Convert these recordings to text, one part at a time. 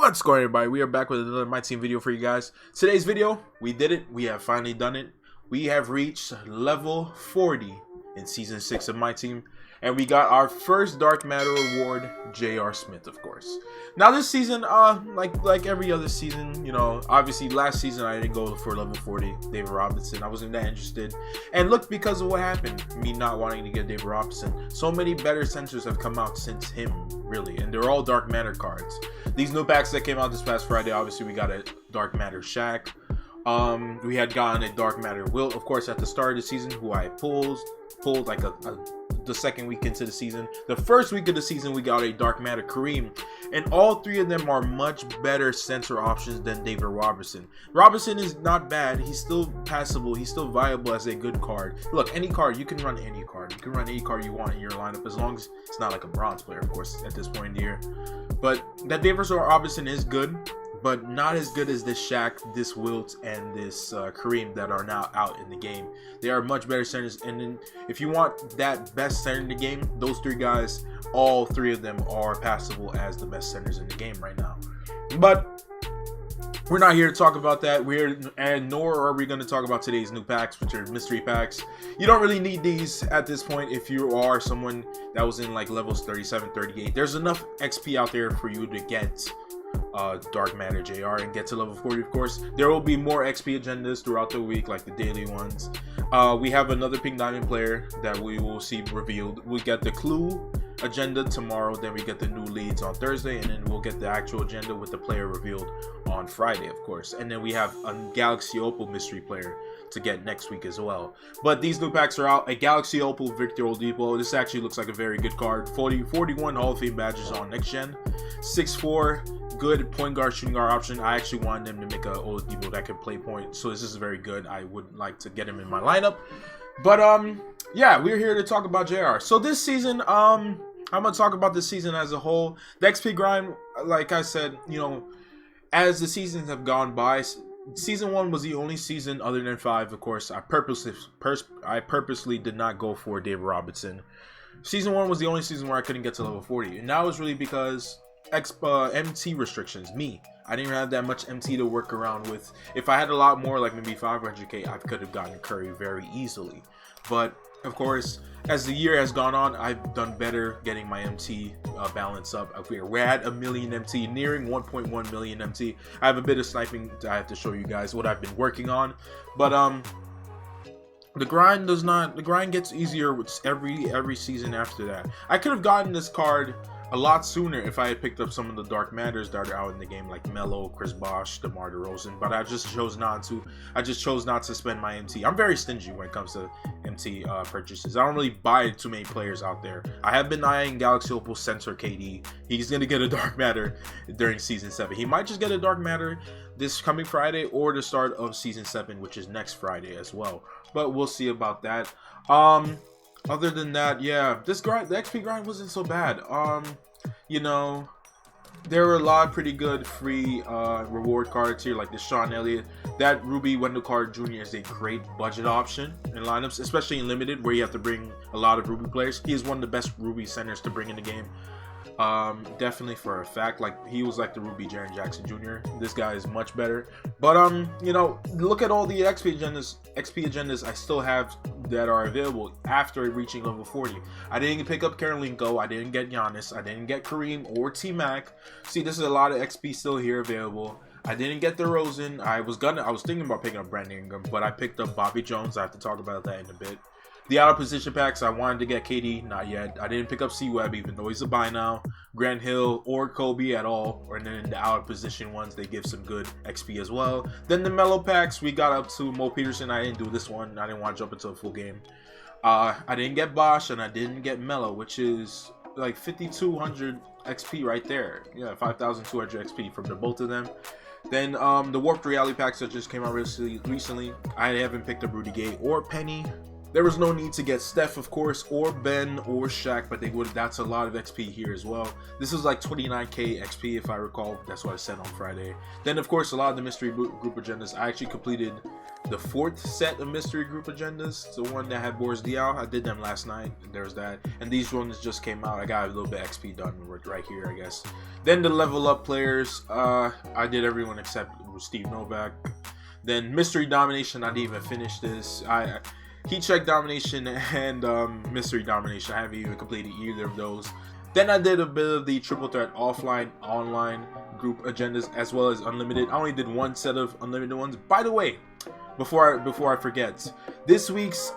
What's going on, everybody? We are back with another My Team video for you guys. Today's video, we did it. We have finally done it. We have reached level 40 in season 6 of My Team, and we got our first Dark Matter reward, J.R. Smith, of course. Now this season, like every other season, you know, obviously last season I didn't go for level 40, David Robinson. I wasn't that interested. And look, because of what happened, me not wanting to get David Robinson, so many better centers have come out since him, really, and they're all Dark Matter cards. These new packs that came out this past Friday, obviously we got a Dark Matter Shaq. We had gotten a Dark Matter Wilt, of course, at the start of the season, who I pulled like the second week into the season. The first week of the season, we got a Dark Matter Kareem, and all three of them are much better center options than David Robinson. Robinson is not bad. He's still passable. He's still viable as a good card. Look, any card, you can run any card. You can run any card you want in your lineup, as long as it's not like a bronze player, of course, at this point in the year. But that David Robinson is good, but not as good as this Shaq, this Wilt, and this Kareem that are now out in the game. They are much better centers, and then if you want that best center in the game, those three guys, all three of them are passable as the best centers in the game right now. But we're not here to talk about that. Nor are we going to talk about today's new packs, which are mystery packs. You don't really need these at this point if you are someone that was in like levels 37, 38. There's enough XP out there for you to get Dark Matter JR and get to level 40. Of course, there will be more XP agendas throughout the week, like the daily ones. We have another Pink Diamond player that we will see revealed. We get the Clue agenda tomorrow, then we get the new leads on Thursday, and then we'll get the actual agenda with the player revealed on Friday, of course. And then we have a Galaxy Opal mystery player to get next week as well. But these new packs are out. A Galaxy Opal Victor Oladipo. This actually looks like a very good card. 41 Hall of Fame badges on next gen. 6'4", good point guard, shooting guard option. I actually wanted them to make a Oladipo that can play point, so this is very good. I would like to get him in my lineup. But yeah, we're here to talk about JR. So this season, I'm gonna talk about this season as a whole. The XP grind, like I said, you know, as the seasons have gone by, season 1 was the only season other than 5, of course. I purposely did not go for David Robinson. Season 1 was the only season where I couldn't get to level 40, and that was really because MT restrictions. I didn't have that much MT to work around with. If I had a lot more, like maybe 500k, I could have gotten Curry very easily. But of course, as the year has gone on, I've done better getting my MT balance up. We're at 1 million MT, nearing 1.1 million MT. I have a bit of sniping I have to show you guys what I've been working on. But the grind gets easier with every season after that. I could have gotten this card a lot sooner if I had picked up some of the Dark Matters that are out in the game, like Melo, Chris Bosh, DeMar DeRozan, but I just chose not to. I just chose not to spend my MT. I'm very stingy when it comes to MT purchases. I don't really buy too many players out there. I have been eyeing Galaxy Opal Center KD. He's going to get a Dark Matter during Season 7. He might just get a Dark Matter this coming Friday or the start of Season 7, which is next Friday as well. But we'll see about that. Other than that, yeah, the XP grind wasn't so bad. You know, there were a lot of pretty good free reward cards here, like the Sean Elliott. That Ruby Wendell Carter Jr. is a great budget option in lineups, especially in limited, where you have to bring a lot of Ruby players. He is one of the best Ruby centers to bring in the game. Definitely for a fact, like he was like the Ruby Jaren Jackson Jr. This guy is much better. But you know, look at all the XP agendas I still have that are available after reaching level 40. I didn't pick up Karolinko, I didn't get Giannis, I didn't get Kareem or T-Mac. See, this is a lot of XP still here available. I didn't get DeRozan. I was thinking about picking up Brandon Ingram, but I picked up Bobby Jones. I have to talk about that in a bit. The out of position packs, I wanted to get KD, not yet. I didn't pick up C-Web, even though he's a buy now. Grant Hill or Kobe at all. Or then the out of position ones, they give some good XP as well. Then the Melo packs, we got up to Mo Peterson. I didn't do this one. I didn't want to jump into a full game. I didn't get Bosh and I didn't get Melo, which is like 5,200 XP right there. Yeah, 5,200 XP from the both of them. Then the Warped Reality packs that just came out recently. I haven't picked up Rudy Gay or Penny. There was no need to get Steph, of course, or Ben or Shaq, but they would. That's a lot of XP here as well. This is like 29k XP if I recall. That's what I said on Friday. Then of course a lot of the mystery group agendas. I actually completed the 4th set of mystery group agendas, the one that had Boris Diaw. I did them last night. There's that, and these ones just came out. I got a little bit XP done right here, I guess. Then the level up players, I did everyone except Steve Novak. Then mystery domination, I didn't even finish this. Heat check domination and mystery domination, I haven't even completed either of those. Then I did a bit of the triple threat offline online group agendas as well as unlimited. I only did one set of unlimited ones. By the way, before I forget, this week's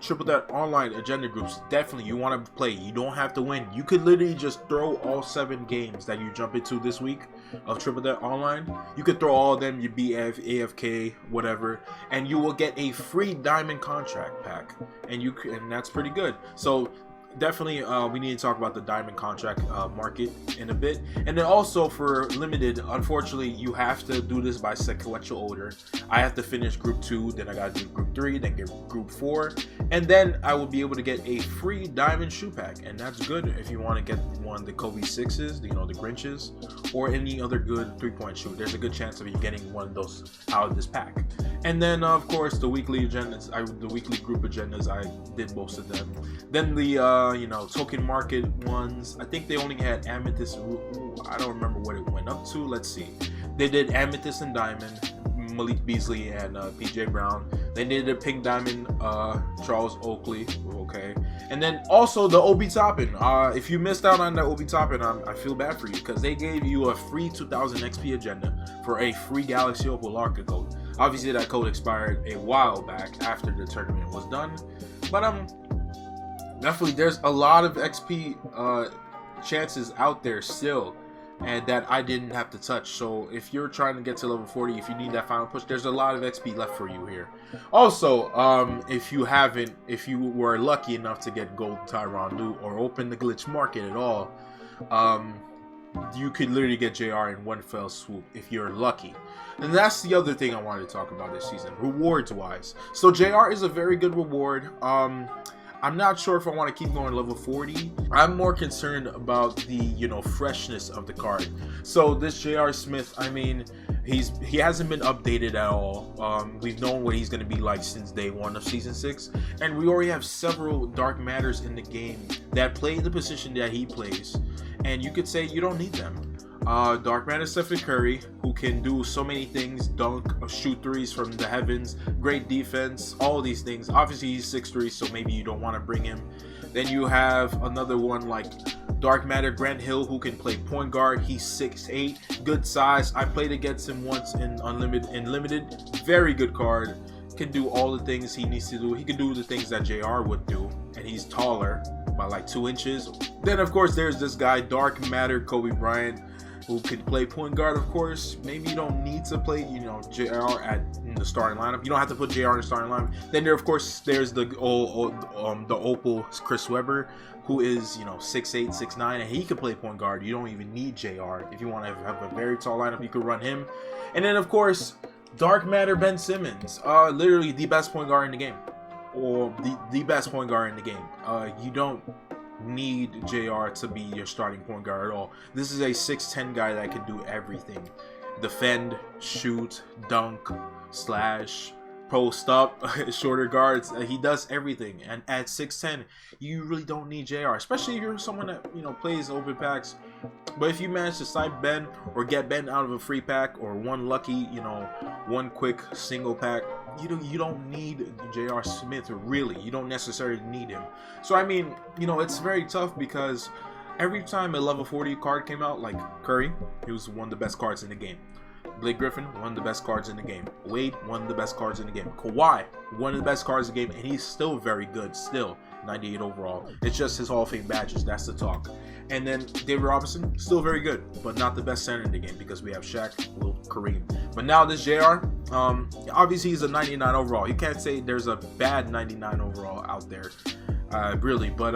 triple threat online agenda groups, definitely you want to play. You don't have to win. You could literally just throw all 7 games that you jump into this week of triple threat online. You could throw all of them, you BF, AFK, whatever, and you will get a free diamond contract pack, and that's pretty good. So definitely we need to talk about the diamond contract market in a bit. And then also for limited, unfortunately you have to do this by sequential order. I have to finish group 2, then I gotta do group 3, then get group 4, and then I will be able to get a free diamond shoe pack, and that's good if you want to get one of the Kobe 6s, you know, the Grinches, or any other good 3-point shoe. There's a good chance of you getting one of those out of this pack. And then of course the weekly agendas, the weekly group agendas, I did most of them. Then the you know, token market ones, I think they only had amethyst. I don't remember what it went up to. Let's see. They did amethyst and diamond, Malik Beasley and PJ Brown. They did a pink diamond, Charles Oakley. Okay. And then also the OB Toppin. If you missed out on the OB Toppin, I feel bad for you, because they gave you a free 2000 XP agenda for a free Galaxy Opal Larka code. Obviously that code expired a while back after the tournament was done, but definitely there's a lot of XP chances out there still, and that I didn't have to touch. So if you're trying to get to level 40, if you need that final push, there's a lot of XP left for you here. Also, if you were lucky enough to get gold Tyronn Lue or open the glitch market at all, you could literally get JR in one fell swoop if you're lucky. And that's the other thing I wanted to talk about this season, rewards wise. So JR is a very good reward. I'm not sure if I want to keep going level 40. I'm more concerned about the, you know, freshness of the card. So this J.R. Smith, I mean, he hasn't been updated at all. We've known what he's going to be like since day 1 of season 6, and we already have several dark matters in the game that play the position that he plays, and you could say you don't need them. Dark Matter Stephen Curry, who can do so many things, dunk, shoot threes from the heavens, great defense, all these things. Obviously he's 6'3", so maybe you don't want to bring him. Then you have another one like Dark Matter Grant Hill, who can play point guard. He's 6'8", good size. I played against him once in limited. Very good card. Can do all the things he needs to do. He can do the things that JR would do, and he's taller by like 2 inches. Then of course there's this guy Dark Matter Kobe Bryant, who can play point guard. Of course, maybe you don't need to play, you know, JR in the starting lineup. You don't have to put JR in the starting lineup. Then there, of course, there's the Opal Chris Webber, who is, you know, 6'8", 6'9", and he can play point guard. You don't even need JR. If you want to have a very tall lineup, you could run him. And then, of course, Dark Matter Ben Simmons, literally the best point guard in the game, or the best point guard in the game. You don't need JR to be your starting point guard at all. This is a 6'10" guy that can do everything: defend, shoot, dunk, slash, post up, shorter guards. He does everything, and at 6'10", you really don't need JR, especially if you're someone that, you know, plays open packs. But if you manage to snipe Ben or get Ben out of a free pack, or one lucky, you know, one quick single pack, you don't need J.R. Smith, really. You don't necessarily need him. So I mean, you know, it's very tough, because every time a level 40 card came out, like Curry, he was one of the best cards in the game. Blake Griffin, one of the best cards in the game. Wade, one of the best cards in the game. Kawhi, one of the best cards in the game, and he's still very good, still 98 overall. It's just his Hall of Fame badges, that's the talk. And then David Robinson, still very good, but not the best center in the game, because we have Shaq, Will, Kareem. But now this JR, obviously he's a 99 overall. You can't say there's a bad 99 overall out there, really. But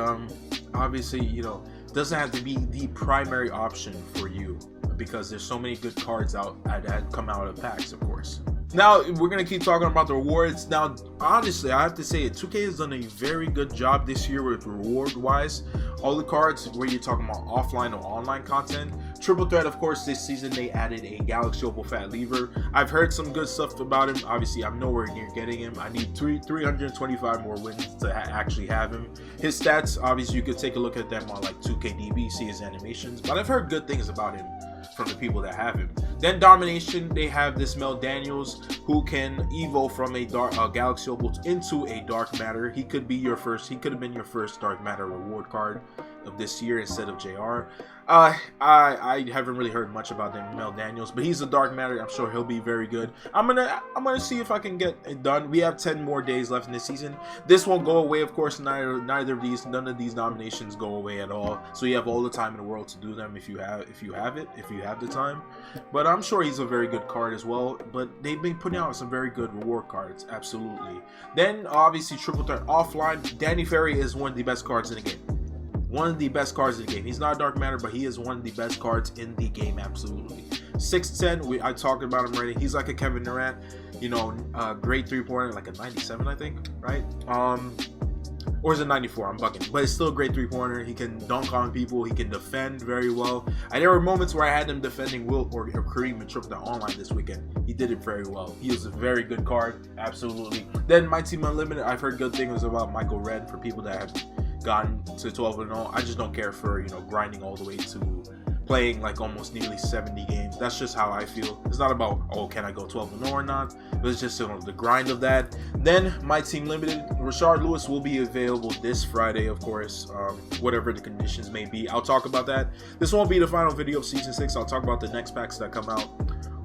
obviously, you know, doesn't have to be the primary option for you, because there's so many good cards out that come out of packs, of course. Now we're gonna keep talking about the rewards. Now, honestly, I have to say, 2K has done a very good job this year with reward-wise. All the cards where you're talking about offline or online content. Triple Threat, of course, this season they added a Galaxy Opal Fat Lever. I've heard some good stuff about him. Obviously, I'm nowhere near getting him. I need 325 more wins to actually have him. His stats, obviously, you could take a look at them on like 2KDB, see his animations. But I've heard good things about him from the people that have him. Then Domination, they have this Mel Daniels who can evo from a Galaxy Opal into a Dark Matter. He could be your first. He could have been your first Dark Matter reward card of this year instead of JR. I haven't really heard much about Mel Daniels, but he's a Dark Matter. I'm sure he'll be very good. I'm gonna see if I can get it done. We have 10 more days left in this season. This won't go away, of course. None of these nominations go away at all. So you have all the time in the world to do them if you have the time. But I'm sure he's a very good card as well. But they've been putting out some very good reward cards, absolutely. Then obviously Triple Threat offline. Danny Ferry is one of the best cards in the game. One of the best cards in the game. He's not a Dark Matter, but he is one of the best cards in the game, absolutely. 6'10", I talked about him already. He's like a Kevin Durant, you know, great three-pointer, like a 97, I think, right? Or is it 94? I'm bugging. But it's still a great three-pointer. He can dunk on people. He can defend very well. And there were moments where I had him defending Wilt or Kareem and Triple Threat online this weekend. He did it very well. He was a very good card, absolutely. Then MyTEAM Unlimited, I've heard good things about Michael Red for people that have gotten to 12-0. I just don't care for, you know, grinding all the way to playing like almost nearly 70 games. That's just how I feel. It's not about, oh, can I go 12-0 or not, but it's just, you know, the grind of that. Then MyTEAM Limited, Rashard Lewis will be available this Friday, of course, whatever the conditions may be. I'll talk about that. This won't be the final video of Season 6. I'll talk about the next packs that come out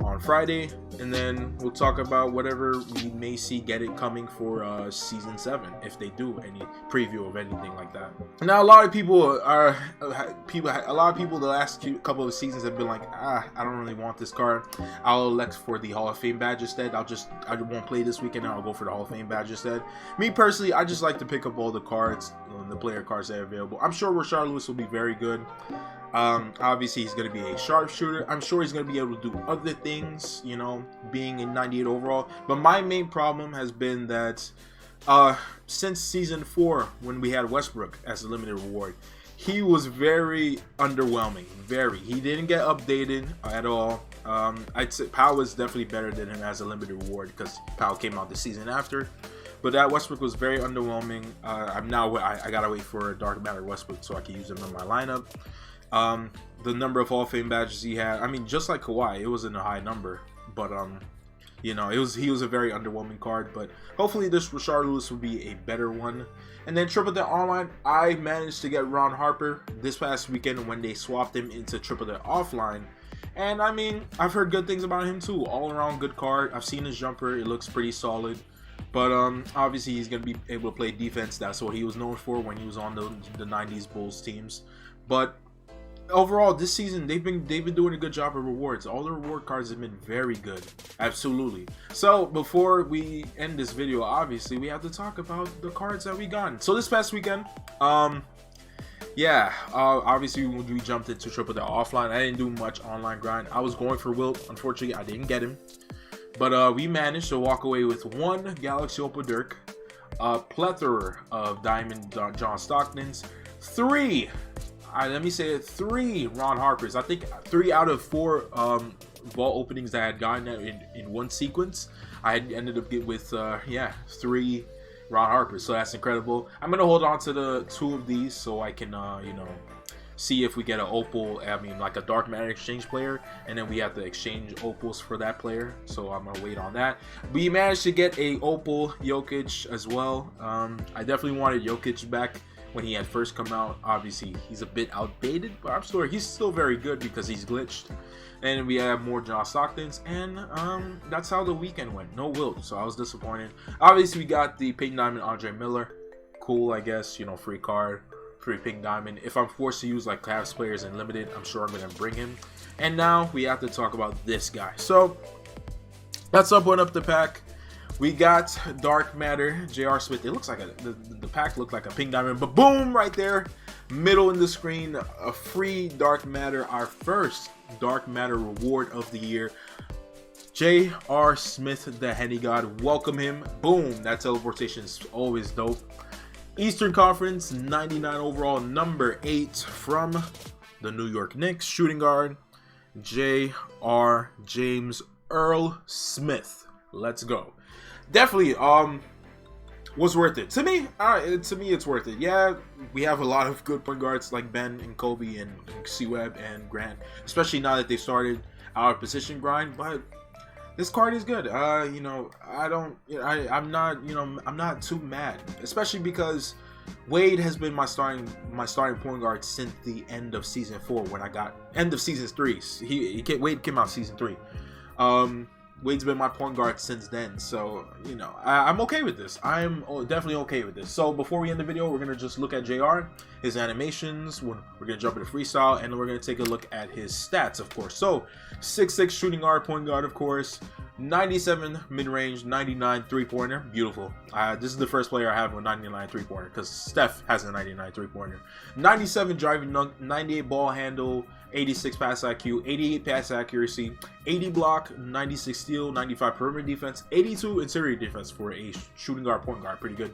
on Friday, and then we'll talk about whatever we may see get it coming for Season 7, if they do any preview of anything like that. Now, a lot of people the last couple of seasons have been like, I don't really want this card. I'll elect for the Hall of Fame badge instead. I won't play this weekend, and I'll go for the Hall of Fame badge instead. Me personally, I just like to pick up all the cards, the player cards that are available. I'm sure Rashard Lewis will be very good. Obviously he's going to be a sharpshooter. I'm sure he's going to be able to do other things, you know, being in 98 overall. But my main problem has been that since Season 4, when we had Westbrook as a limited reward, he was very underwhelming. He didn't get updated at all. I'd say Powell was definitely better than him as a limited reward because Powell came out the season after. But that Westbrook was very underwhelming. I gotta wait for a Dark Matter Westbrook so I can use him in my lineup. The number of Hall of Fame badges he had, I mean, just like Kawhi, it wasn't a high number, but you know, he was a very underwhelming card. But hopefully this Rashard Lewis will be a better one. And then Triple Threat Online, I managed to get Ron Harper this past weekend when they swapped him into Triple Threat Offline. And I mean, I've heard good things about him too. All around good card. I've seen his jumper, it looks pretty solid. But obviously he's going to be able to play defense. That's what he was known for when he was on the 90s Bulls teams. But overall, this season they've been doing a good job of rewards. All the reward cards have been very good, absolutely. So before we end this video, obviously we have to talk about the cards that we got. So this past weekend, obviously we jumped into Triple Threat Offline. I didn't do much online grind. I was going for Wilt. Unfortunately, I didn't get him. But we managed to walk away with one Galaxy Opal Dirk, a plethora of Diamond John Stocktons, three Ron Harpers. I think 3 out of 4 vault openings that I had gotten in one sequence. I had ended up with 3 Ron Harpers. So that's incredible. I'm gonna hold on to the 2 of these so I can you know, see if we get an opal, I mean like a Dark Matter exchange player, and then we have to exchange opals for that player. So I'm gonna wait on that. We managed to get a opal Jokic as well. I definitely wanted Jokic back when he had first come out. Obviously he's a bit outdated, but I'm sure he's still very good because he's glitched. And we have more John Stocktons, and that's how the weekend went. No Wilt, so I was disappointed. Obviously we got the Pink Diamond Andre Miller. Cool, I guess, you know, free card, free Pink Diamond. If I'm forced to use like Cavs players in limited, I'm sure I'm gonna bring him. And now we have to talk about this guy. So let's open up the pack. We got Dark Matter, J.R. Smith. It looks like the pack looked like a Pink Diamond, but boom, right there, middle in the screen, a free Dark Matter, our first Dark Matter reward of the year. J.R. Smith, the Henny God. Welcome him. Boom. That teleportation is always dope. Eastern Conference, 99 overall, number 8 from the New York Knicks. Shooting guard, J.R. James Earl Smith. Let's go. Definitely, was worth it to me. It's worth it. Yeah, we have a lot of good point guards like Ben and Kobe and C-Web and Grant, especially now that they started our position grind. But this card is good. You know, I'm not too mad, especially because Wade has been my starting point guard since the end of season 4 when I got end of season 3. Wade came out season 3. Wade's been my point guard since then, so you know I'm okay with this. I'm definitely okay with this. So before we end the video, we're gonna just look at JR, his animations. We're gonna jump into freestyle, and then we're gonna take a look at his stats, of course. So 6'6" shooting guard, point guard, of course. 97 mid-range, 99 3-pointer. Beautiful. This is the first player I have with 99 3-pointer because Steph has a 99 3-pointer. 97 driving dunk, 98 ball handle, 86 pass IQ, 88 pass accuracy, 80 block, 96 steal, 95 perimeter defense, 82 interior defense for a shooting guard, point guard. Pretty good.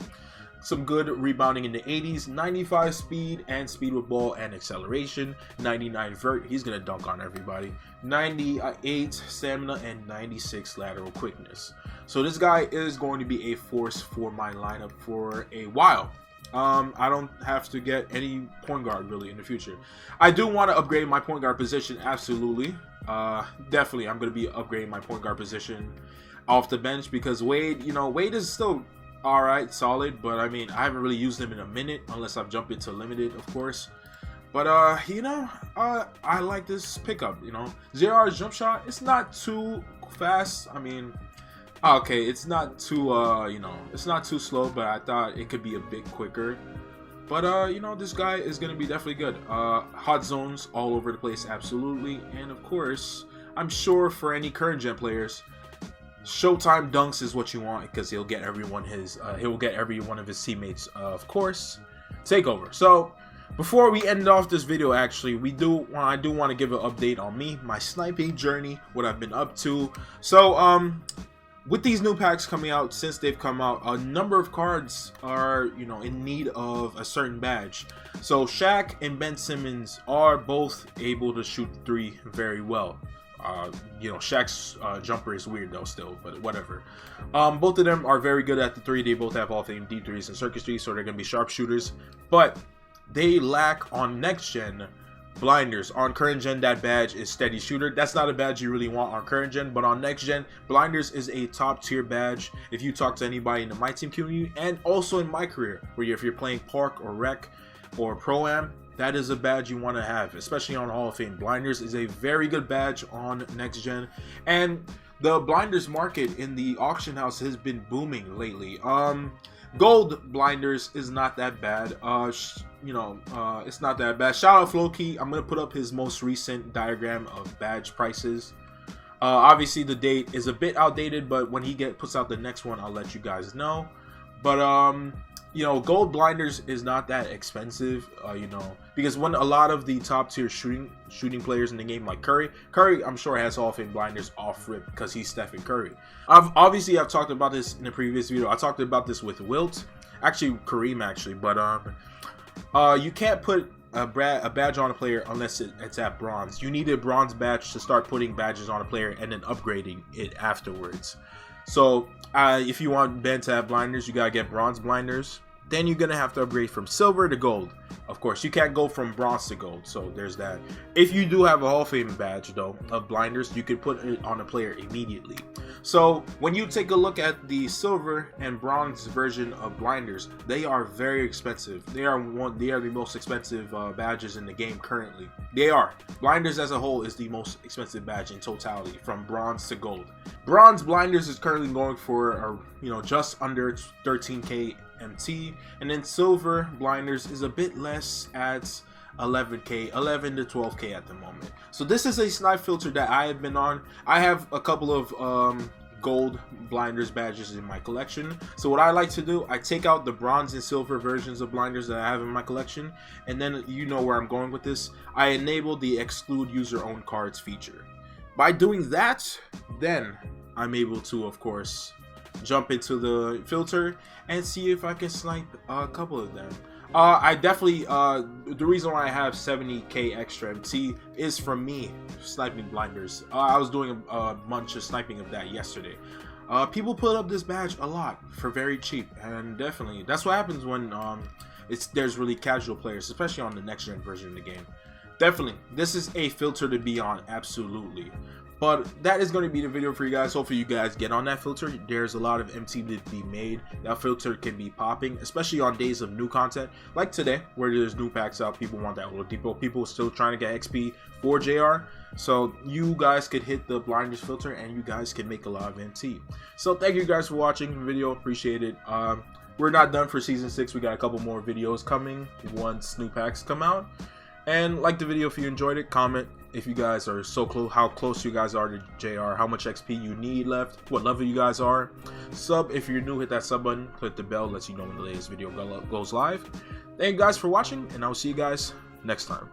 Some good rebounding in the 80s, 95 speed and speed with ball and acceleration, 99 vert, he's gonna dunk on everybody, 98 stamina and 96 lateral quickness. So this guy is going to be a force for my lineup for a while. I don't have to get any point guard really in the future. I do want to upgrade my point guard position, absolutely. Definitely I'm going to be upgrading my point guard position off the bench because Wade, you know, Wade is still alright, solid, but I mean, I haven't really used him in a minute unless I've jumped into limited, of course. But you know, I like this pickup, you know. JR's jump shot, it's not too fast. I mean, okay, it's not too you know, it's not too slow, but I thought it could be a bit quicker. But you know, this guy is gonna be definitely good. Hot zones all over the place, absolutely. And of course, I'm sure for any current gen players, Showtime dunks is what you want because he'll get every one of his teammates, of course, take over. So before we end off this video, actually, I do want to give an update on me, my sniping journey, what I've been up to. So with these new packs coming out, since they've come out, a number of cards are, you know, in need of a certain badge. So Shaq and Ben Simmons are both able to shoot 3 very well. You know, Shaq's jumper is weird though still, but whatever. Both of them are very good at the 3. They both have Hall of Fame D3s and circuitry, so they're going to be sharpshooters. But they lack on next gen blinders. On current gen, that badge is steady shooter. That's not a badge you really want on current gen, but on next gen, blinders is a top tier badge if you talk to anybody in the MyTEAM community, and also in my career, where if you're playing Park or Rec or Pro-Am, that is a badge you want to have, especially on Hall of Fame. Blinders is a very good badge on next gen, and the blinders market in the auction house has been booming lately. Gold blinders is not that bad. You know, it's not that bad. Shout out Flowkey. I'm gonna put up his most recent diagram of badge prices. Obviously the date is a bit outdated, but when he puts out the next one, I'll let you guys know. But you know, gold blinders is not that expensive, you know, because when a lot of the top tier shooting players in the game, like Curry, I'm sure has Hall of Fame blinders off rip because he's Stephen Curry. I've talked about this in a previous video. I talked about this with Wilt, actually Kareem, actually, but you can't put a badge on a player unless it's at bronze. You need a bronze badge to start putting badges on a player and then upgrading it afterwards. So if you want Ben to have blinders, you gotta get bronze blinders. Then you're gonna have to upgrade from silver to gold. Of course, you can't go from bronze to gold, so there's that. If you do have a Hall of Fame badge though of blinders, you could put it on a player immediately. So when you take a look at the silver and bronze version of blinders, they are very expensive. They are the most expensive badges in the game currently. They are. Blinders as a whole is the most expensive badge in totality, from bronze to gold. Bronze blinders is currently going for you know, just under 13k MT, and then silver blinders is a bit less at 11k, 11 to 12k at the moment. So this is a snipe filter that I have been on. I have a couple of gold blinders badges in my collection. So what I like to do, I take out the bronze and silver versions of blinders that I have in my collection, and then you know where I'm going with this. I enable the exclude user owned cards feature. By doing that, then I'm able to, of course, jump into the filter and see if I can snipe a couple of them. I definitely, the reason why I have 70k extra MT is from me sniping blinders. I was doing a bunch of sniping of that yesterday. People put up this badge a lot for very cheap, and definitely that's what happens when there's really casual players, especially on the next gen version of the game. Definitely, this is a filter to be on, absolutely. But that is going to be the video for you guys. Hopefully you guys get on that filter. There's a lot of MT to be made. That filter can be popping, especially on days of new content like today, where there's new packs out. People want that little depot. People are still trying to get XP for JR. So you guys could hit the blinders filter and you guys can make a lot of MT. So thank you guys for watching the video. Appreciate it. We're not done for season 6. We got a couple more videos coming once new packs come out. And like the video if you enjoyed it. Comment if you guys are so close, how close you guys are to JR, how much XP you need left, what level you guys are. Sub if you're new, hit that sub button, click the bell, lets you know when the latest video goes live. Thank you guys for watching, and I will see you guys next time.